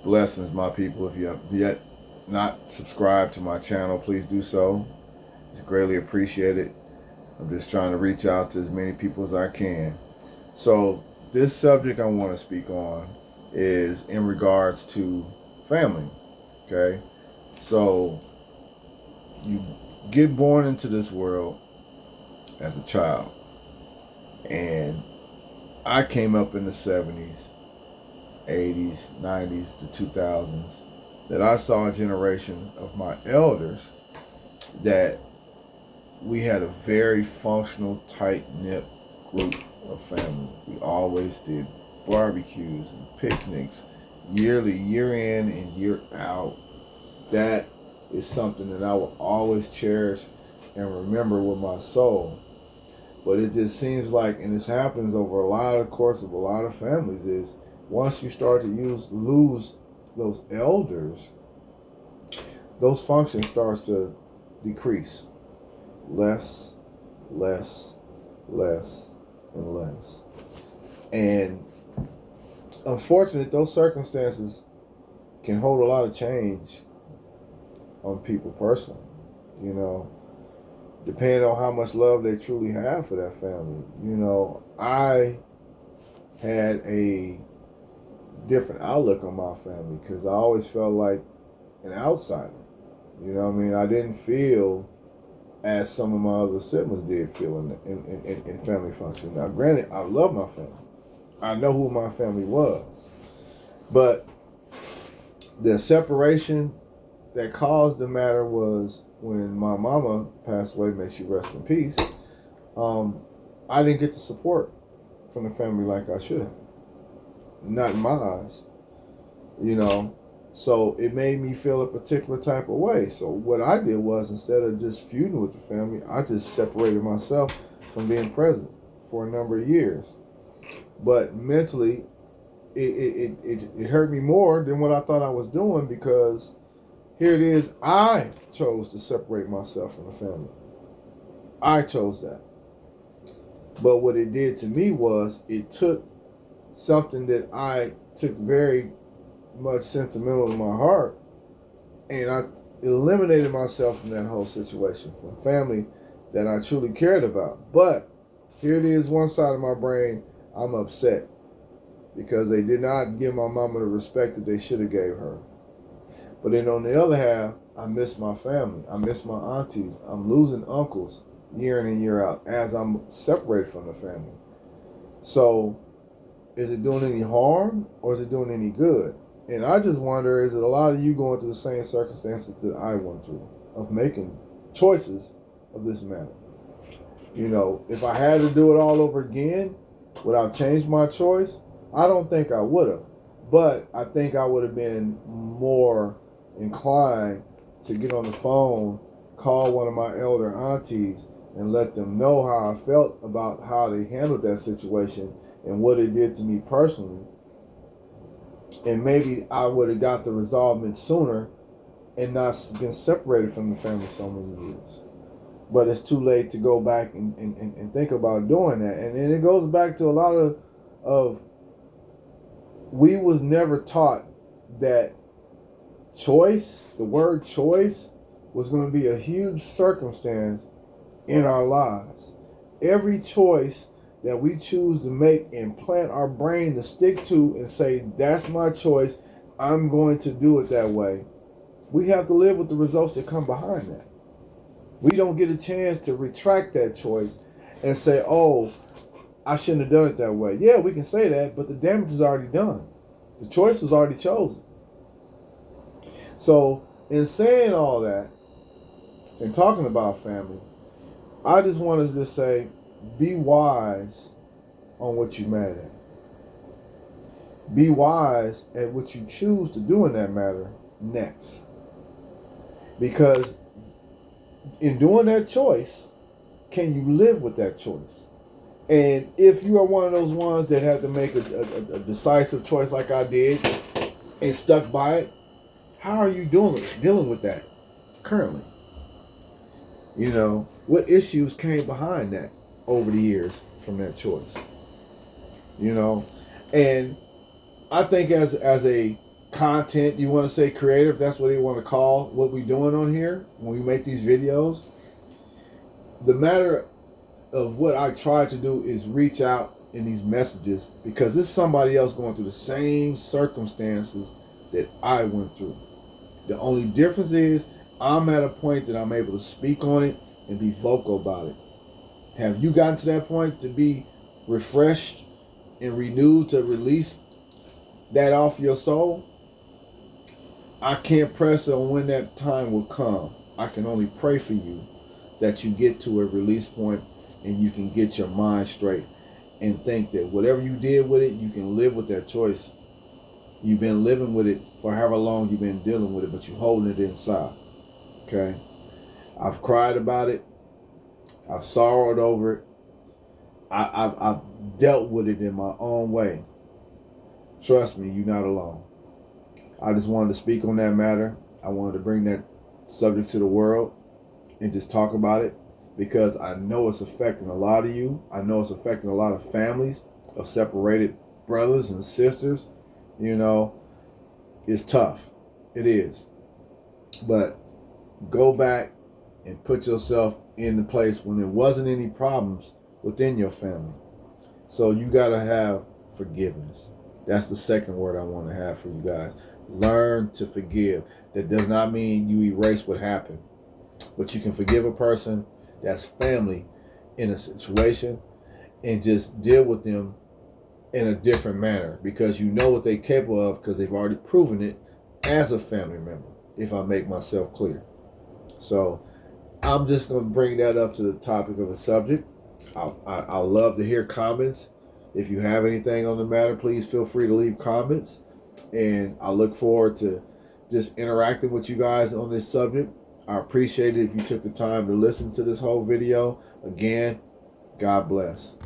Blessings, my people. If you have yet not subscribed to my channel, please do so. It's greatly appreciated. I'm just trying to reach out to as many people as I can. So, this subject I want to speak on is in regards to family. Okay? So, you get born into this world as a child. And I came up in the 70s, 80s, 90s, the 2000s, that I saw a generation of my elders that we had a very functional, tight-knit group of family. We always did barbecues and picnics yearly, year in and year out. That is something that I will always cherish and remember with my soul. But it just seems like, and this happens over a lot of course of a lot of families, is once you start to lose those elders, those functions starts to decrease. Less, less, less, and less. And unfortunately, those circumstances can hold a lot of change on people personally, you know, depending on how much love they truly have for that family. You know, I had a different outlook on my family because I always felt like an outsider. You know what I mean? I didn't feel as some of my other siblings did feel in family functions. Now, granted, I love my family. I know who my family was. But the separation that caused the matter was when my mama passed away, may she rest in peace. I didn't get the support from the family like I should have. Not in my eyes, you know. So it made me feel a particular type of way. So what I did was, instead of just feuding with the family, I just separated myself from being present for a number of years. But mentally, it hurt me more than what I thought I was doing, because here it is, I chose to separate myself from the family. I chose that. But what it did to me was, it took something that I took very much sentimental in my heart, and I eliminated myself from that whole situation, from family that I truly cared about. But here it is, one side of my brain, I'm upset because they did not give my mama the respect that they should have gave her. But then on the other half, I miss my family. I miss my aunties. I'm losing uncles year in and year out as I'm separated from the family. So is it doing any harm or is it doing any good? And I just wonder, is it a lot of you going through the same circumstances that I went through, of making choices of this matter? You know, if I had to do it all over again, would I change my choice? I don't think I would have. But I think I would have been more inclined to get on the phone, call one of my elder aunties, and let them know how I felt about how they handled that situation and what it did to me personally. And maybe I would have got the resolvement sooner and not been separated from the family so many years. But it's too late to go back and think about doing that. And it goes back to a lot of we was never taught that choice, the word choice, was going to be a huge circumstance in our lives. Every choice that we choose to make and plant our brain to stick to and say, that's my choice, I'm going to do it that way, we have to live with the results that come behind that. We don't get a chance to retract that choice and say, oh, I shouldn't have done it that way. Yeah, we can say that, but the damage is already done. The choice was already chosen. So in saying all that and talking about family, I just want to just say, be wise on what you're mad at. Be wise at what you choose to do in that matter next. Because in doing that choice, can you live with that choice? And if you are one of those ones that have to make a decisive choice like I did and stuck by it, how are you dealing with that currently? You know, what issues came behind that over the years from that choice? You know, and I think as a content, you want to say creative, that's what you want to call what we're doing on here when we make these videos. The matter of what I try to do is reach out in these messages because there's somebody else going through the same circumstances that I went through. The only difference is I'm at a point that I'm able to speak on it and be vocal about it. Have you gotten to that point to be refreshed and renewed to release that off your soul? I can't press on when that time will come. I can only pray for you that you get to a release point and you can get your mind straight and think that whatever you did with it, you can live with that choice. You've been living with it for however long you've been dealing with it, but you're holding it inside. Okay? I've cried about it. I've sorrowed over it. I've dealt with it in my own way. Trust me, you're not alone. I just wanted to speak on that matter. I wanted to bring that subject to the world and just talk about it because I know it's affecting a lot of you. I know it's affecting a lot of families of separated brothers and sisters. You know, it's tough. It is. But go back and put yourself in the place when there wasn't any problems within your family. So you got to have forgiveness. That's the second word I want to have for you guys. Learn to forgive. That does not mean you erase what happened. But you can forgive a person that's family in a situation and just deal with them in a different manner because you know what they're capable of because they've already proven it as a family member, if I make myself clear. So I'm just going to bring that up to the topic of the subject. I love to hear comments. If you have anything on the matter, please feel free to leave comments. And I look forward to just interacting with you guys on this subject. I appreciate it if you took the time to listen to this whole video. Again, God bless.